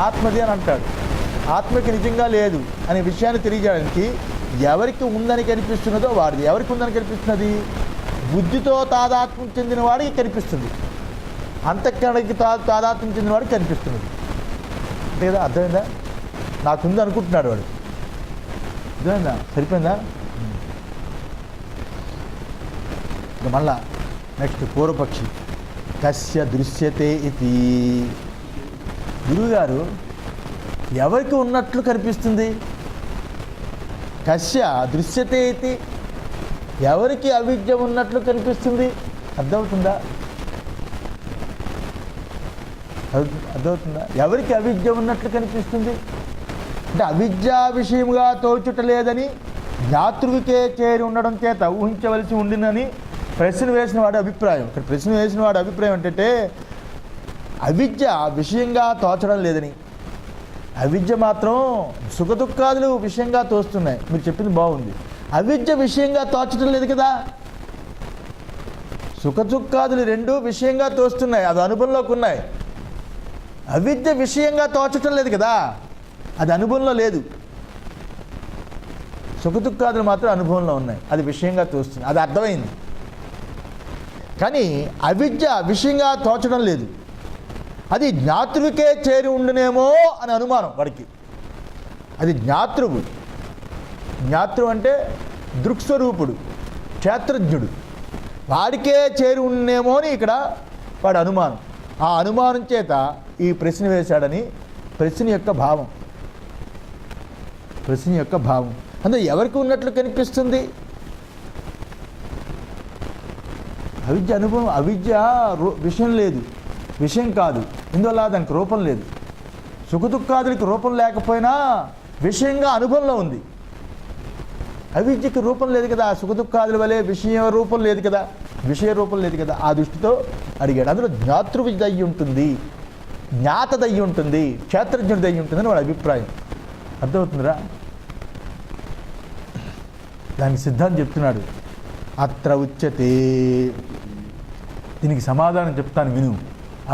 ఆత్మది అని అంటాడు. ఆత్మకి నిజంగా లేదు అనే విషయాన్ని తెలియజేయడానికి ఎవరికి ఉందని కనిపిస్తున్నదో వాడిది. ఎవరికి ఉందని కనిపిస్తున్నది? బుద్ధితో తాదాత్మ్యం చెందిన వాడికి కనిపిస్తుంది, అంతఃకరణకి తాదాత్మ్యం చెందిన వాడికి కనిపిస్తున్నది. అంతే కదా? అర్థమైందా? నాకుంది అనుకుంటున్నాడు వాడు. అర్థమైందా? సరిపోయిందా? ఇక మళ్ళా నెక్స్ట్ పూర్వపక్షి. కస్య దృశ్యతే ఇది. గురువుగారు ఎవరికి ఉన్నట్లు కనిపిస్తుంది? కస్య దృశ్యతే ఇది, ఎవరికి అవిద్య ఉన్నట్లు కనిపిస్తుంది? అర్థమవుతుందా? అర్థమవుతుందా? ఎవరికి అవిద్య ఉన్నట్లు కనిపిస్తుంది అంటే అవిద్యా విషయముగా తోచుటలేదని జ్ఞాతృవికే చేరి ఉండడం చేత ఊహించవలసి ఉండినని ప్రశ్న వేసిన వాడి అభిప్రాయం. ఇక్కడ ప్రశ్న వేసిన వాడి అభిప్రాయం ఏంటంటే అవిద్య విషయంగా తోచడం లేదని, అవిద్య మాత్రం సుఖదుఖాదులు విషయంగా తోస్తున్నాయి. మీరు చెప్పింది బాగుంది. అవిద్య విషయంగా తోచడం లేదు కదా. సుఖదుఖాదులు రెండు విషయంగా తోస్తున్నాయి, అవి అనుభవంలోకి ఉన్నాయి. అవిద్య విషయంగా తోచటం లేదు కదా, అది అనుభవంలో లేదు. సుఖదుఖాదులు మాత్రం అనుభవంలో ఉన్నాయి, అది విషయంగా తోస్తుంది. అది అర్థమైంది. కానీ అవిద్య విషయంగా తోచడం లేదు, అది జ్ఞాతృవికే చేరి ఉండునేమో అని అనుమానం వాడికి. అది జ్ఞాతృవు. జ్ఞాతృవు అంటే దృక్స్వరూపుడు, క్షేత్రజ్ఞుడు. వాడికే చేరి ఉండునేమో అని ఇక్కడ వాడి అనుమానం. ఆ అనుమానం చేత ఈ ప్రశ్న వేశాడని ప్రశ్న యొక్క భావం. ప్రశ్న యొక్క భావం అంటే ఎవరికి ఉన్నట్లు కనిపిస్తుంది? అవిద్య అనుభవం. అవిద్య విషయం లేదు, విషయం కాదు. ఇందువల్ల దానికి రూపం లేదు. సుఖదుఖాదులకి రూపం లేకపోయినా విషయంగా అనుభవంలో ఉంది. అవిద్యకి రూపం లేదు కదా, సుఖదుఖాదుల వలె విషయ రూపం లేదు కదా, విషయ రూపం లేదు కదా. ఆ దృష్టితో అడిగాడు. అందులో జ్ఞాతృవిదయ్యి ఉంటుంది, జ్ఞాతదయ్యి ఉంటుంది, క్షేత్రజ్ఞుడిదయ్యి ఉంటుందని వాడి అభిప్రాయం. అర్థమవుతుందిరా? దానికి సిద్ధాంతం చెప్తున్నాడు. అత్ర ఉచ్యతే. దీనికి సమాధానం చెప్తాను విను.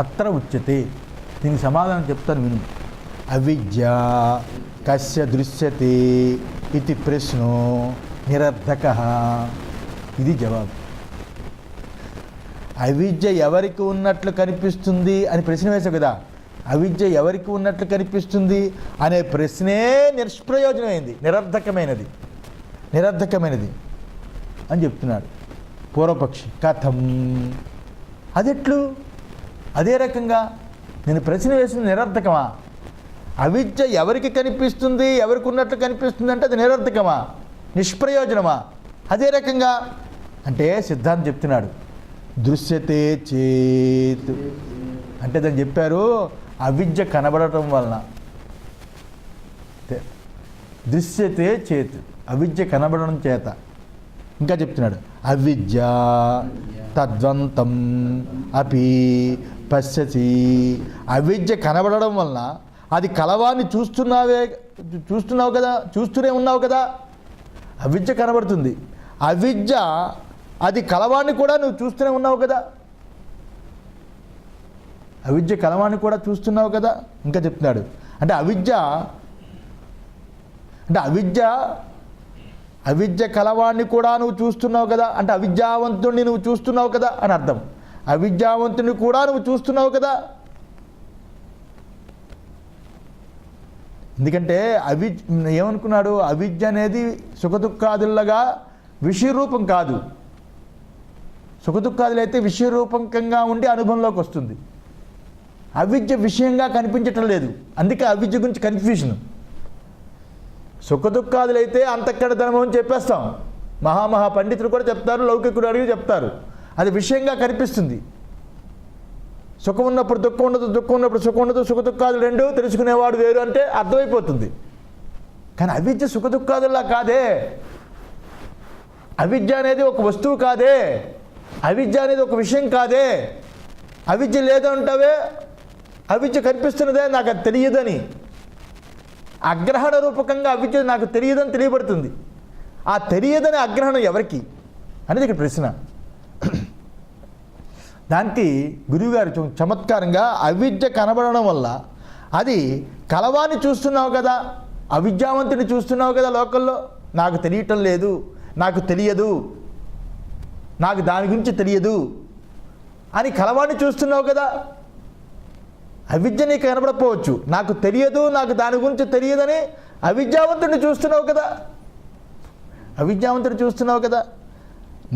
అత్ర ఉచ్యతే, దీనికి సమాధానం చెప్తాను విను. అవిద్య కస్య దృశ్యతే ఇది ప్రశ్నో నిరర్ధక. ఇది జవాబు. అవిద్య ఎవరికి ఉన్నట్లు కనిపిస్తుంది అని ప్రశ్న వేశావు కదా. అవిద్య ఎవరికి ఉన్నట్లు కనిపిస్తుంది అనే ప్రశ్నే నిష్ప్రయోజనమైంది, నిరర్ధకమైనది, నిరర్ధకమైనది అని చెప్తున్నాడు పూర్వపక్షి. కథం, అదెట్లు? అదే రకంగా నేను ప్రశ్న వేసిన నిరర్ధకమా? అవిద్య ఎవరికి కనిపిస్తుంది, ఎవరికి ఉన్నట్లు కనిపిస్తుంది అంటే అది నిరర్ధకమా, నిష్ప్రయోజనమా? అదే రకంగా అంటే సిద్ధాంతం చెప్తున్నాడు. దృశ్యతే చేత్ అంటే దాన్ని చెప్పారు అవిద్య కనబడటం వలన. దృశ్యతే చేత్, అవిద్య కనబడడం చేత. ఇంకా చెప్తున్నాడు అవిద్య తద్వంతం అపి పశ్యసి. అవిద్య కనబడడం వలన అది కలవాన్ని చూస్తున్నావు కదా, చూస్తూనే ఉన్నావు కదా. అవిద్య కనబడుతుంది, అవిద్య అది కలవాన్ని కూడా నువ్వు చూస్తూనే ఉన్నావు కదా. అవిద్య కలవాన్ని కూడా చూస్తున్నావు కదా. ఇంకా చెప్తున్నాడు అంటే అవిద్య కలవాన్ని కూడా నువ్వు చూస్తున్నావు కదా అంటే అవిద్యావంతుడిని నువ్వు చూస్తున్నావు కదా అని అర్థం. అవిద్యావంతుడిని కూడా నువ్వు చూస్తున్నావు కదా. ఎందుకంటే ఏమనుకున్నాడు? అవిద్య అనేది సుఖదుఖాదులగా విషయరూపం కాదు. సుఖదుఖాదులైతే విషయరూపకంగా ఉండి అనుభవంలోకి వస్తుంది. అవిద్య విషయంగా కనిపించటం లేదు, అందుకే అవిద్య గురించి కన్ఫ్యూజన్. సుఖదుఖాదులైతే అంతఃకరణ ధర్మం అని చెప్పేస్తాం. మహామహా పండితులు కూడా చెప్తారు, లౌకికుడు అడిగి చెప్తారు. అది విషయంగా కనిపిస్తుంది. సుఖం ఉన్నప్పుడు దుఃఖం ఉండదు, దుఃఖం ఉన్నప్పుడు సుఖం ఉండదు, సుఖదుఖాదులు రెండు తెలుసుకునేవాడు వేరు అంటే అర్థమైపోతుంది. కానీ అవిద్య సుఖదుఖాదుల్లా కాదే. అవిద్య అనేది ఒక వస్తువు కాదే, అవిద్య అనేది ఒక విషయం కాదే. అవిద్య లేదంటావే, అవిద్య కనిపిస్తున్నదే నాకు అది తెలియదని. అగ్రహణ రూపకంగా అవిద్య నాకు తెలియదని తెలియబడుతుంది. ఆ తెలియదని అగ్రహణం ఎవరికి అనేది ఇక్కడ ప్రశ్న. దానికి గురువుగారు చమత్కారంగా అవిద్య కనబడడం వల్ల అది కలవాన్ని చూస్తున్నావు కదా, అవిద్యావంతుని చూస్తున్నావు కదా లోకల్లో. నాకు తెలియటం లేదు, నాకు తెలియదు, నాకు దాని గురించి తెలియదు అని కలవాన్ని చూస్తున్నావు కదా. అవిద్య నీకు కనబడకపోవచ్చు, నాకు తెలియదు, నాకు దాని గురించి తెలియదని అవిద్యావంతుడిని చూస్తున్నావు కదా, అవిద్యావంతుడిని చూస్తున్నావు కదా.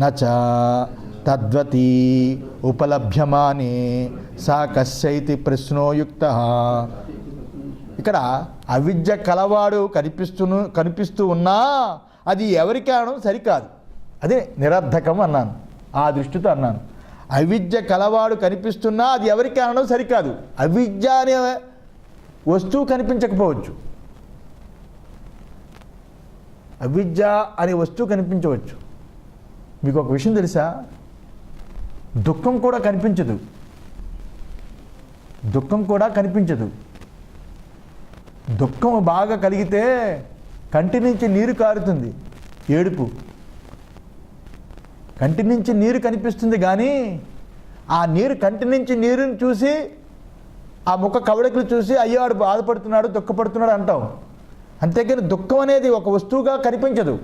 నచ తద్వతి ఉపలభ్యమానే సా కస్యైతి ప్రశ్నోయుక్త. ఇక్కడ అవిద్య కలవాడు కనిపిస్తూ ఉన్నా అది ఎవరి కారణం సరికాదు, అదే నిరర్ధకం అన్నాను, ఆ దృష్టితో అన్నాను. అవిద్య కలవాడు కనిపిస్తున్నా అది ఎవరి కారణం సరికాదు. అవిద్య అనే వస్తువు కనిపించకపోవచ్చు, అవిద్య అనే వస్తువు కనిపించవచ్చు. మీకు ఒక విషయం తెలుసా, దుఃఖం కూడా కనిపించదు, దుఃఖం కూడా కనిపించదు. దుఃఖం బాగా కలిగితే కంటి నుంచి నీరు కారుతుంది, ఏడుపు. కంటి నుంచి నీరు కనిపిస్తుంది కానీ ఆ నీరు, కంటి నుంచి నీరుని చూసి ఆ ముఖ కవళికలు చూసి అయ్యో వాడు బాధపడుతున్నాడు, దుఃఖపడుతున్నాడు అంటాం. అంతేకాని దుఃఖం అనేది ఒక వస్తువుగా కనిపించదు.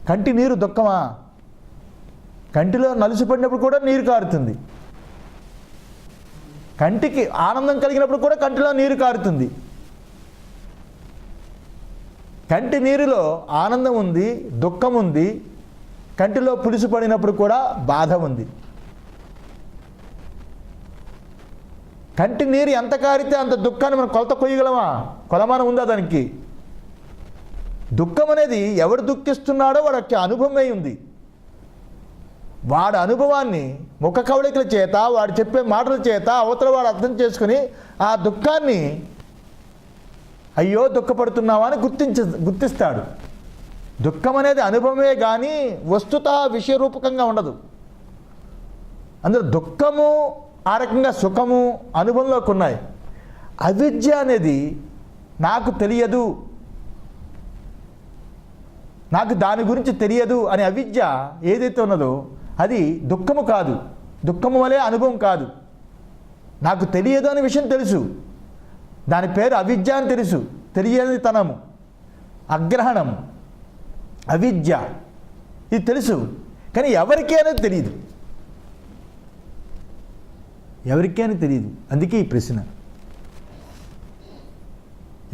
కంటి నీరు దుఃఖమా? కంటిలో నలుసుపడినప్పుడు కూడా నీరు కారుతుంది, కంటికి ఆనందం కలిగినప్పుడు కూడా కంటిలో నీరు కారుతుంది. కంటి నీరులో ఆనందం ఉంది, దుఃఖం ఉంది. కంటిలో పులుసు పడినప్పుడు కూడా బాధ ఉంది. కంటి నీరు ఎంత కారితే అంత దుఃఖాన్ని మనం కొలత కొయ్యగలమా? కొలమానం ఉందా దానికి? దుఃఖం అనేది ఎవడు దుఃఖిస్తున్నాడో వాడికి అనుభవమై ఉంది. వాడి అనుభవాన్ని ముఖ కవళికల చేత, వాడు చెప్పే మాటల చేత అవతల వాడు అర్థం చేసుకుని ఆ దుఃఖాన్ని అయ్యో దుఃఖపడుతున్నావా అని గుర్తిస్తాడు. దుఃఖం అనేది అనుభవమే కానీ వస్తుత విషయరూపకంగా ఉండదు. అందులో దుఃఖము ఆ రకంగా సుఖము అనుభవంలోకి ఉన్నాయి. అవిద్య అనేది నాకు తెలియదు, నాకు దాని గురించి తెలియదు అనే అవిద్య ఏదైతే ఉన్నదో అది దుఃఖము కాదు, దుఃఖము వలె అనుభవం కాదు. నాకు తెలియదు అనే విషయం తెలుసు, దాని పేరు అవిద్య అని తెలుసు. తెలియని తనము, అగ్రహణం, అవిద్య, ఇది తెలుసు. కానీ ఎవరికీ అనేది తెలియదు, ఎవరికీ అని తెలియదు. అందుకే ఈ ప్రశ్న,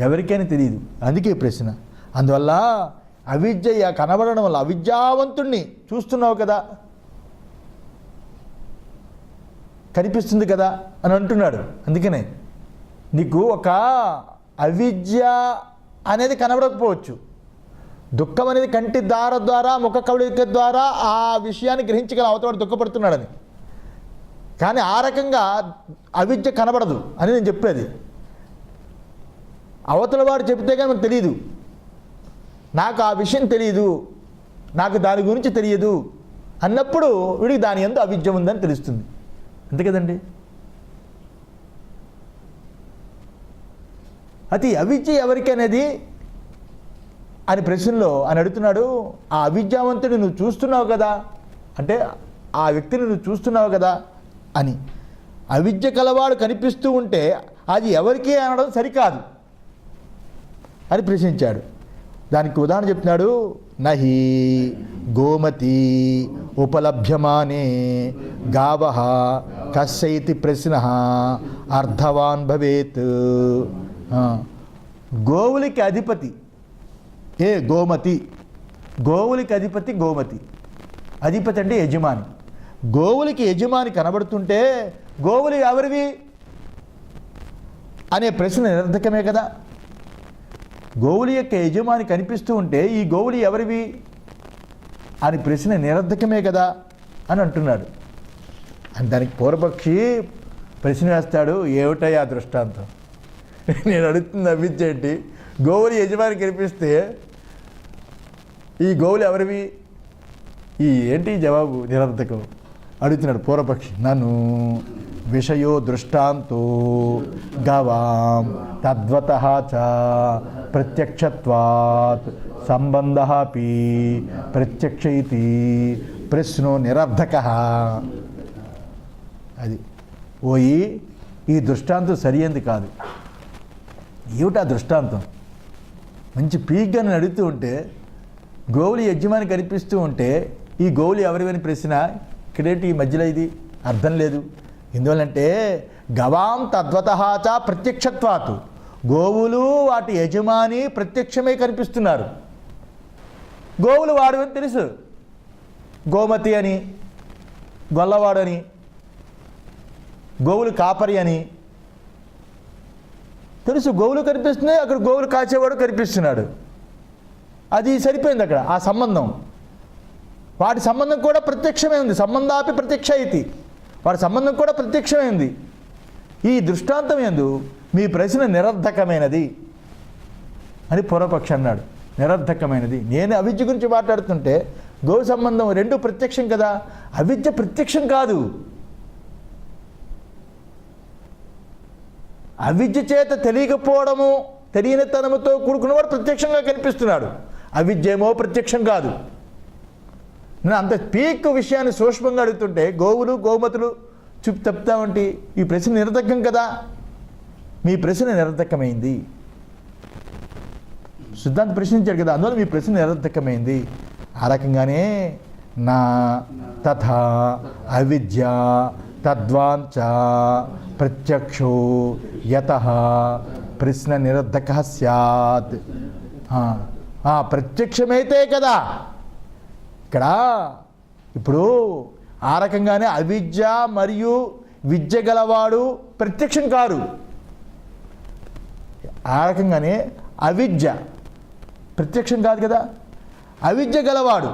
ఎవరికీ అని తెలియదు, అందుకే ఈ ప్రశ్న. అందువల్ల అవిద్య కనబడడం వల్ల అవిద్యావంతుణ్ణి చూస్తున్నావు కదా, కనిపిస్తుంది కదా అని అంటున్నాడు. అందుకనే నీకు ఒక అవిద్య అనేది కనబడకపోవచ్చు, దుఃఖం అనేది కంటి ద్వారా ముఖ కవళిక ద్వారా ఆ విషయాన్ని గ్రహించగల అవతల దుఃఖపడుతున్నాడని. కానీ ఆ రకంగా అవిద్య కనబడదు అని నేను చెప్పేది. అవతల వాడు చెప్తే కానీ మనకు తెలియదు, నాకు ఆ విషయం తెలియదు, నాకు దాని గురించి తెలియదు అన్నప్పుడు వీడికి దాని యందు అవిద్య ఉందని తెలుస్తుంది. అంతే కదండి. అది అవిద్య ఎవరికి అనేది అని ప్రశ్నలో అని అడుగుతున్నాడు. ఆ అవిద్యావంతుడిని నువ్వు చూస్తున్నావు కదా, అంటే ఆ వ్యక్తిని నువ్వు చూస్తున్నావు కదా అని. అవిద్య కలవాడు కనిపిస్తూ ఉంటే అది ఎవరికి అనడం సరికాదు అని ప్రశ్నించాడు. దానికి ఉదాహరణ చెప్తున్నాడు. నహి గోమతి ఉపలభ్యమానే గావః కస్యైతి ప్రశ్న అర్థవాన్ భవేత్. గోవులకి అధిపతి గోమతి, గోవులకి అధిపతి గోమతి. అధిపతి అంటే యజమాని. గోవులకి యజమాని కనబడుతుంటే గోవులు ఎవరివి అనే ప్రశ్న నిరర్థకమే కదా. గోవుల యొక్క యజమాని కనిపిస్తూ ఉంటే ఈ గోవులు ఎవరివి అని ప్రశ్న నిరర్థకమే కదా అని అంటున్నాడు. అని దానికి పూర్వపక్షి ప్రశ్న వేస్తాడు, ఏమిటయ్యా దృష్టాంతం? నేను అడుగుతుంది అవిద్య ఏంటి? గోవులు యజమాని కనిపిస్తే ఈ గోవులు ఎవరివి? ఈ ఏంటి జవాబు నిరర్థకం అడుగుతున్నాడు పూర్వపక్షి. నన్ను విషయో దృష్టాంతో గవాం తద్వతః చ ప్రత్యక్షత్వాత్ సంబంధః అపి ప్రత్యక్ష ఇతి ప్రశ్నో నిరర్థకః. అది ఓయి ఈ దృష్టాంతం సరియైంది కాదు. ఏమిటా దృష్టాంతం? మంచి పీక్గా నేను అడుగుతూ ఉంటే గోవులు యజమాని కనిపిస్తూ ఉంటే ఈ గోవులు ఎవరివని ప్రశ్న, ఇక్కడేంటి ఈ మధ్యలో ఇది అర్థం లేదు. ఎందువల్లంటే గవాం తద్వతహాచ ప్రత్యక్షత్వాతు, గోవులు వాటి యజమాని ప్రత్యక్షమే కనిపిస్తున్నారు. గోవులు వాడవని తెలుసు, గోమతి అని, గొల్లవాడు అని, గోవులు కాపరి అని తెలుసు. గోవులు కనిపిస్తున్నాయి, అక్కడ గోవులు కాచేవాడు కనిపిస్తున్నాడు. అది సరిపోయింది అక్కడ ఆ సంబంధం. వాటి సంబంధం కూడా ప్రత్యక్షమే ఉంది. సంబంధాపి ప్రత్యక్ష ఇది, వాటి సంబంధం కూడా ప్రత్యక్షమైంది. ఈ దృష్టాంతం యందు మీ ప్రశ్న నిరర్ధకమైనది అని పూర్వపక్షి అన్నాడు. నిరర్ధకమైనది. నేను అవిద్య గురించి మాట్లాడుతుంటే గో సంబంధం రెండు ప్రత్యక్షం కదా, అవిద్య ప్రత్యక్షం కాదు. అవిద్య చేత తెలియకపోవడము, తెలియనితనముతో కూడుకున్నవాడు ప్రత్యక్షంగా కనిపిస్తున్నాడు. అవిద్య ఏమో ప్రత్యక్షం కాదు. నేను అంత పీక్ విషయాన్ని సూక్ష్మంగా అడుగుతుంటే గోవులు గోమతులు చెప్తామంటే ఈ ప్రశ్న నిరర్ధకం కదా. మీ ప్రశ్న నిరర్ధకమైంది. సిద్ధాంత ప్రశ్నించాడు కదా, అందువల్ల మీ ప్రశ్న నిరర్ధకమైంది. ఆ రకంగానే నా తథా అవిద్య తద్వాంచ ప్రత్యక్షో యతః ప్రశ్న నిరర్ధక స్యాత్. ప్రత్యక్షమైతే కదా. ఇక్కడ ఇప్పుడు ఆ రకంగానే అవిద్య మరియు విద్య గలవాడు ప్రత్యక్షం కాదు. ఆ రకంగానే అవిద్య ప్రత్యక్షం కాదు కదా. అవిద్య గలవాడు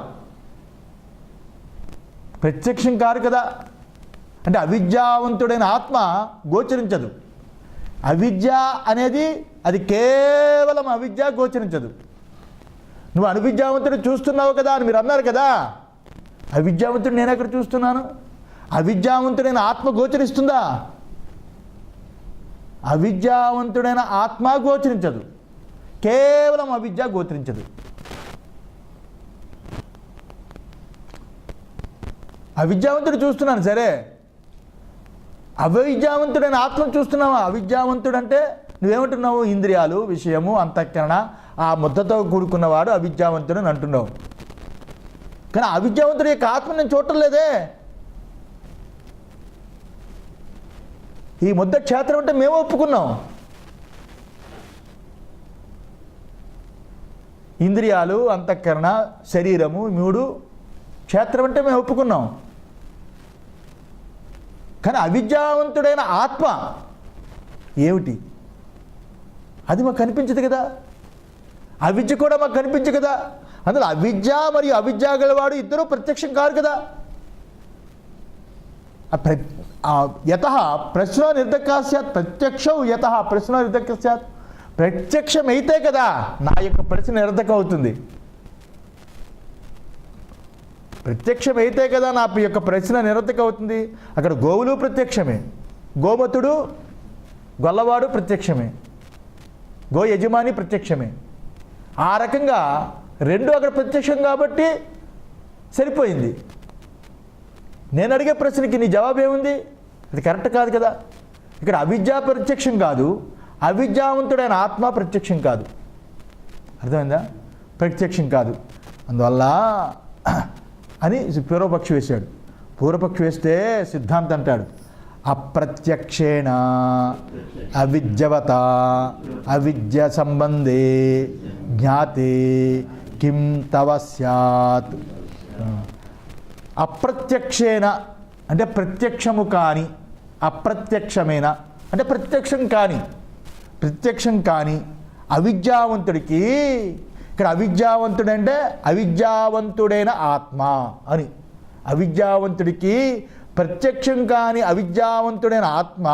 ప్రత్యక్షం కాదు కదా. అంటే అవిద్యావంతుడైన ఆత్మ గోచరించదు. అవిద్య అనేది అది కేవలం అవిద్య గోచరించదు. నువ్వు అనువిద్యావంతుడు చూస్తున్నావు కదా అని మీరు అన్నారు కదా. అవిద్యావంతుడు నేను ఎక్కడ చూస్తున్నాను? అవిద్యావంతుడైన ఆత్మ గోచరిస్తుందా? అవిద్యావంతుడైన ఆత్మ గోచరించదు, కేవలం అవిద్య గోచరించదు. అవిద్యావంతుడు చూస్తున్నాను సరే, అవిద్యావంతుడైన ఆత్మ చూస్తున్నావా? అవిద్యావంతుడు అంటే నువ్వేమంటున్నావు? ఇంద్రియాలు, విషయము, అంతఃకరణ, ఆ ముద్దతో కూడుకున్నవాడు అవిద్యావంతుడు అని అంటున్నావు. కానీ అవిద్యావంతుడి యొక్క ఆత్మ నేను చూడటం లేదే. ఈ ముద్ద క్షేత్రం అంటే మేము ఒప్పుకున్నాం. ఇంద్రియాలు, అంతఃకరణ, శరీరము, మూడు క్షేత్రం అంటే మేము ఒప్పుకున్నాం. కానీ అవిద్యావంతుడైన ఆత్మ ఏమిటి? అది మాకు కనిపించదు కదా. అవిద్య కూడా మాకు కనిపించదు కదా. అందులో అవిద్య మరియు అవిద్య గలవాడు ఇద్దరూ ప్రత్యక్షం కాదు కదా. యతః ప్రశ్న నిర్ధక స్యాత్ ప్రత్యక్షం యతః ప్రశ్న నిర్ధక స్యాత్. ప్రత్యక్షమైతే కదా నా యొక్క ప్రశ్న నిరర్ధకం అవుతుంది. ప్రత్యక్షమైతే కదా నా యొక్క ప్రశ్న నిరర్ధకం అవుతుంది. అక్కడ గోవులు ప్రత్యక్షమే, గోమతుడు గొల్లవాడు ప్రత్యక్షమే, గో యజమాని ప్రత్యక్షమే. ఆ రకంగా రెండు అక్కడ ప్రత్యక్షం కాబట్టి సరిపోయింది. నేను అడిగే ప్రశ్నకి నీ జవాబు ఏముంది? అది కరెక్ట్ కాదు కదా. ఇక్కడ అవిద్య ప్రత్యక్షం కాదు, అవిద్యావంతుడైన ఆత్మ ప్రత్యక్షం కాదు. అర్థమైందా? ప్రత్యక్షం కాదు. అందువల్ల అని పూర్వపక్షి వేశాడు. పూర్వపక్షి వేస్తే సిద్ధాంతం అంటాడు అప్రత్యక్షేణ అవిద్యవత అవిద్య సంబంధే జ్ఞాతే కిం తవ స్యాత్. అప్రత్యక్షేణ అంటే ప్రత్యక్షము కాని, అప్రత్యక్షమైన అంటే ప్రత్యక్షం కాని అవిద్యావంతుడికి, ఇక్కడ అవిద్యావంతుడంటే అవిద్యావంతుడైన ఆత్మ అని. అవిద్యావంతుడికి ప్రత్యక్షం కాని అవిద్యావంతుడైన ఆత్మ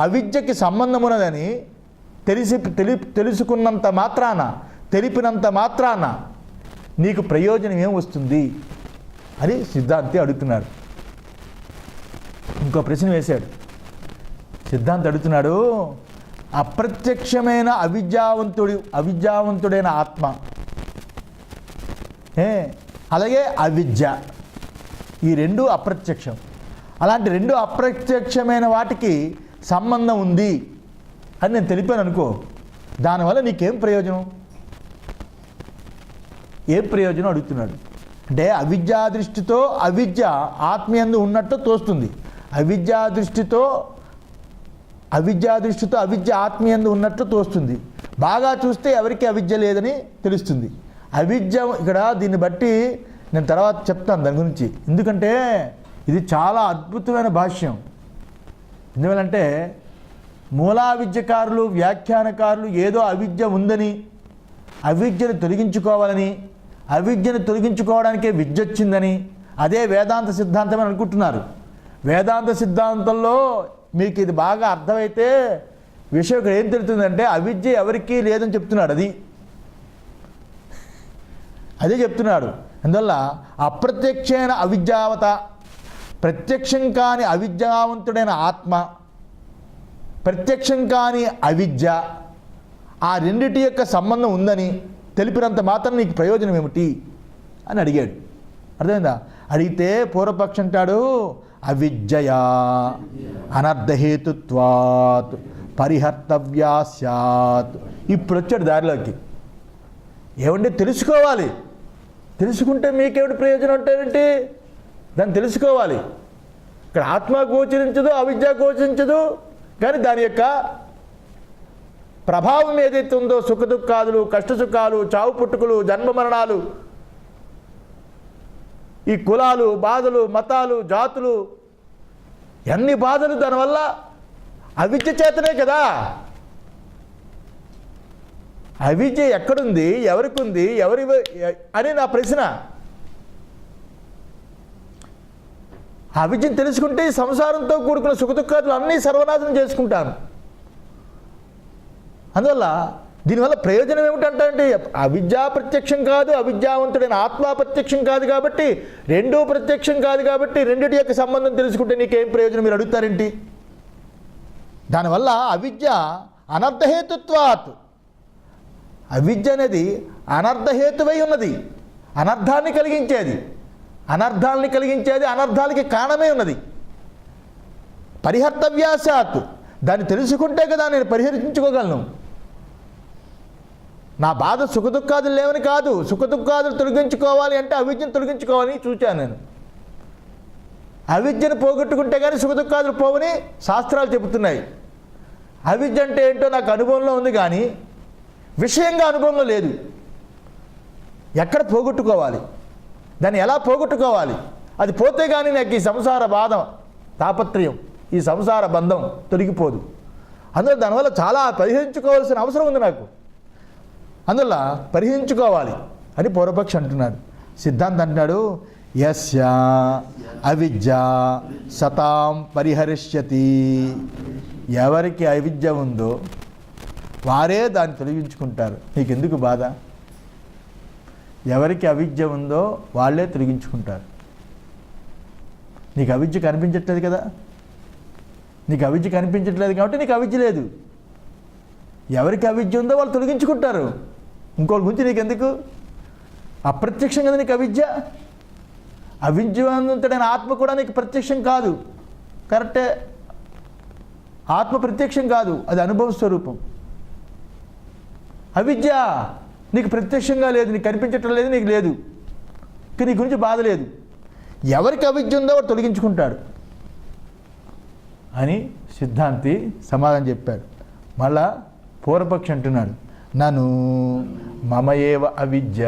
అవిద్యకి సంబంధం ఉన్నదని తెలుసుకున్నంత మాత్రాన, తెలిపినంత మాత్రాన నీకు ప్రయోజనం ఏం వస్తుంది అని సిద్ధాంతి అడుగుతున్నాడు. ఇంకో ప్రశ్న వేశాడు సిద్ధాంతి. అడుగుతున్నాడు అప్రత్యక్షమైన అవిద్యావంతుడైన ఆత్మ, అలాగే అవిద్య, ఈ రెండు అప్రత్యక్షం. అలాంటి రెండు అప్రత్యక్షమైన వాటికి సంబంధం ఉంది అని నేను తెలిపాను అనుకో, దానివల్ల నీకేం ప్రయోజనం? ఏం ప్రయోజనం అడుగుతున్నాడు. అంటే అవిద్యా దృష్టితో అవిద్య ఆత్మయందు ఉన్నట్టు తోస్తుంది, అవిద్యా దృష్టితో అవిద్య ఆత్మయందు ఉన్నట్టు తోస్తుంది. బాగా చూస్తే ఎవరికి అవిద్య లేదని తెలుస్తుంది. అవిద్య ఇక్కడ దీన్ని బట్టి నేను తర్వాత చెప్తాను దాని గురించి, ఎందుకంటే ఇది చాలా అద్భుతమైన భాష్యం. ఎందువల్లంటే మూలా విద్యకారులు వ్యాఖ్యానకారులు ఏదో అవిద్య ఉందని, అవిద్యను తొలగించుకోవాలని, అవిద్యను తొలగించుకోవడానికే విద్య వచ్చిందని అదే వేదాంత సిద్ధాంతం అని అనుకుంటున్నారు. వేదాంత సిద్ధాంతంలో మీకు ఇది బాగా అర్థమైతే విషయం ఇక్కడ ఏం తెలుస్తుందంటే అవిద్య ఎవరికీ లేదని చెప్తున్నాడు. అదే చెప్తున్నాడు. అందువల్ల అప్రత్యక్షమైన అవిద్యావత, ప్రత్యక్షం కాని అవిద్యావంతుడైన ఆత్మ, ప్రత్యక్షం కాని అవిద్య, ఆ రెండిటి యొక్క సంబంధం ఉందని తెలిపినంత మాత్రం నీకు ప్రయోజనం ఏమిటి అని అడిగాడు. అర్థమైందా? అడిగితే పూర్వపక్షం అంటాడు అవిద్యయా అనర్థహేతుత్వాత్ పరిహర్తవ్యా స్యాత్. ఇప్పుడు వచ్చాడు దారిలోకి. ఏమంటే తెలుసుకోవాలి, తెలుసుకుంటే మీకేమిటి ప్రయోజనం ఉంటాయంటే దాన్ని తెలుసుకోవాలి. ఇక్కడ ఆత్మ గోచరించదు, అవిద్య గోచరించదు, కానీ దాని యొక్క ప్రభావం ఏదైతే ఉందో సుఖదుఖాదులు, కష్టసుఖాలు, చావు పుట్టుకలు, జన్మ మరణాలు, ఈ కులాలు, బాధలు, మతాలు, జాతులు, ఎన్ని బాధలు దానివల్ల అవిద్య చేతనే కదా. అవిద్య ఎక్కడుంది, ఎవరికి ఉంది, ఎవరి అని నా ప్రశ్న. అవిద్యను తెలుసుకుంటే సంసారంతో కూడుకున్న సుఖదుఖాదులు అన్నీ సర్వనాశనం చేసుకుంటాను. అందువల్ల దీనివల్ల ప్రయోజనం ఏమిటంటే అవిద్యా ప్రత్యక్షం కాదు, అవిద్యావంతుడైన ఆత్మ ప్రత్యక్షం కాదు కాబట్టి, రెండూ ప్రత్యక్షం కాదు కాబట్టి రెండిటి యొక్క సంబంధం తెలుసుకుంటే నీకేం ప్రయోజనం మీరు అడుగుతారేంటి? దానివల్ల అవిద్య అనర్థహేతుత్వాత్, అవిద్య అనేది అనర్థహేతువై ఉన్నది, అనర్థాన్ని కలిగించేది, అనర్థాలకి కారణమే ఉన్నది. పరిహర్తవ్యాసాత్, దాన్ని తెలుసుకుంటే కదా నేను పరిహరించుకోగలను. నా బాధ సుఖదుఖాదులు లేవని కాదు, సుఖదుఖాదులు తొలగించుకోవాలి అంటే అవిద్యను తొలగించుకోవాలని చూచాను నేను. అవిద్యను పోగొట్టుకుంటే కానీ సుఖదుఖాదులు పోవని శాస్త్రాలు చెబుతున్నాయి. అవిద్య అంటే ఏంటో నాకు అనుభవంలో ఉంది కానీ విషయంగా అనుభవంలో లేదు. ఎక్కడ పోగొట్టుకోవాలి, దాన్ని ఎలా పోగొట్టుకోవాలి, అది పోతే కానీ నాకు ఈ సంసార బాధ, తాపత్రయం, ఈ సంసార బంధం తొలగిపోదు. అందువల్ల దానివల్ల చాలా పరిహరించుకోవాల్సిన అవసరం ఉంది నాకు. అందువల్ల పరిహరించుకోవాలి అని పూర్వపక్షి అంటున్నాడు. సిద్ధాంతం అంటున్నాడు యస్య అవిద్య సతాం పరిహరిష్యతి, ఎవరికి అవిద్య ఉందో వారే దాన్ని తొలగించుకుంటారు. నీకెందుకు బాధ? ఎవరికి అవిద్య ఉందో వాళ్ళే తొలగించుకుంటారు. నీకు అవిద్య కనిపించట్లేదు కదా, నీకు అవిద్య కనిపించట్లేదు కాబట్టి నీకు అవిద్య లేదు. ఎవరికి అవిద్య ఉందో వాళ్ళు తొలగించుకుంటారు. ఇంకోళ్ళ గురించి నీకెందుకు? అప్రత్యక్షం కదా నీకు అవిద్య. అవిద్యవంతుడైన ఆత్మ కూడా నీకు ప్రత్యక్షం కాదు, కరెక్టే. ఆత్మ ప్రత్యక్షం కాదు, అది అనుభవ స్వరూపం. అవిద్య నీకు ప్రత్యక్షంగా లేదు, నీకు కనిపించటం లేదు, నీకు లేదు, కానీ నీ గురించి బాధ లేదు. ఎవరికి అవిద్య ఉందో వాడు తొలగించుకుంటాడు అని సిద్ధాంతి సమాధానం చెప్పాడు. మళ్ళా పూర్వపక్షి అంటున్నాడు నను మమయేవ అవిద్య,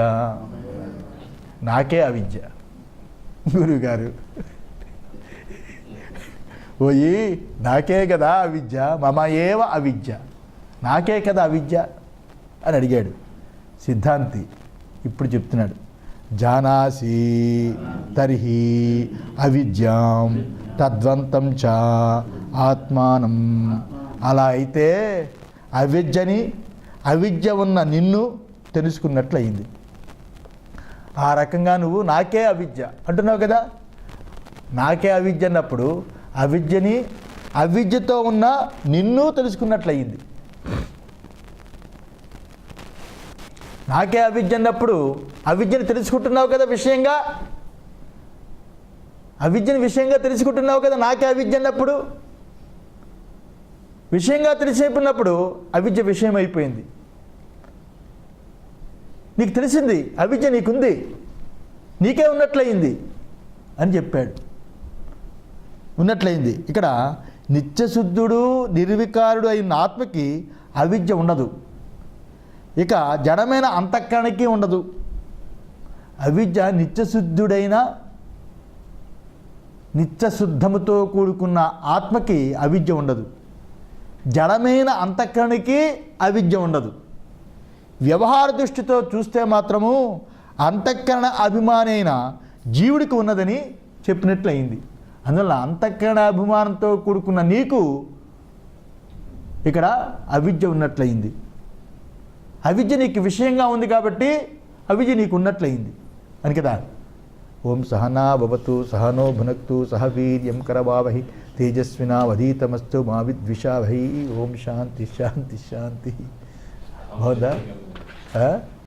నాకే అవిద్య. గురువుగారు ఓయి నాకే కదా అవిద్య, మమయేవ అవిద్య, నాకే కదా అవిద్య అని అడిగాడు సిద్ధాంతి. ఇప్పుడు చెప్తున్నాడు జానాసి తర్హి అవిద్యాం తద్వంతం చ ఆత్మానం. అలా అయితే అవిద్య ఉన్న నిన్ను తెలుసుకున్నట్లయింది. ఆ రకంగా నువ్వు నాకే అవిద్య అంటున్నావు కదా, నాకే అవిద్య అన్నప్పుడు అవిద్యతో ఉన్న నిన్ను తెలుసుకున్నట్లయింది. నాకే అవిద్య అన్నప్పుడు అవిద్యను తెలుసుకుంటున్నావు కదా విషయంగా, అవిద్యను విషయంగా తెలుసుకుంటున్నావు కదా నాకే అవిద్య అన్నప్పుడు. విషయంగా తెలిసిపోయినప్పుడు అవిద్య విషయం అయిపోయింది. నీకు తెలిసింది, అవిద్య నీకుంది, నీకే ఉన్నట్లయింది అని చెప్పాడు. ఉన్నట్లయింది. ఇక్కడ నిత్యశుద్ధుడు నిర్వికారుడు అయిన ఆత్మకి అవిద్య ఉండదు. ఇక జడమైన అంతఃకరణకి ఉండదు. అవిద్య నిత్యశుద్ధుడైన నిత్యశుద్ధముతో కూడుకున్న ఆత్మకి అవిద్య ఉండదు. జడమైన అంతఃకరణకి అవిద్య ఉండదు. వ్యవహార దృష్టితో చూస్తే మాత్రము అంతఃకరణ అభిమానైన జీవుడికి ఉన్నదని చెప్పినట్లయింది. అందువల్ల అంతఃకరణ అభిమానంతో కూడుకున్న నీకు ఇక్కడ అవిద్య ఉన్నట్లయింది. అవిద్య నీకు విషయంగా ఉంది కాబట్టి అవిద్య నీకు ఉన్నట్లయింది అని కదా. ఓం సహనా భవతు సహనో భునక్తు సహ వీర్యం కరవావహి తేజస్వినావధీతమస్తు మా విద్విషావహి. ఓం శాంతి శాంతి శాంతి. అవుదా?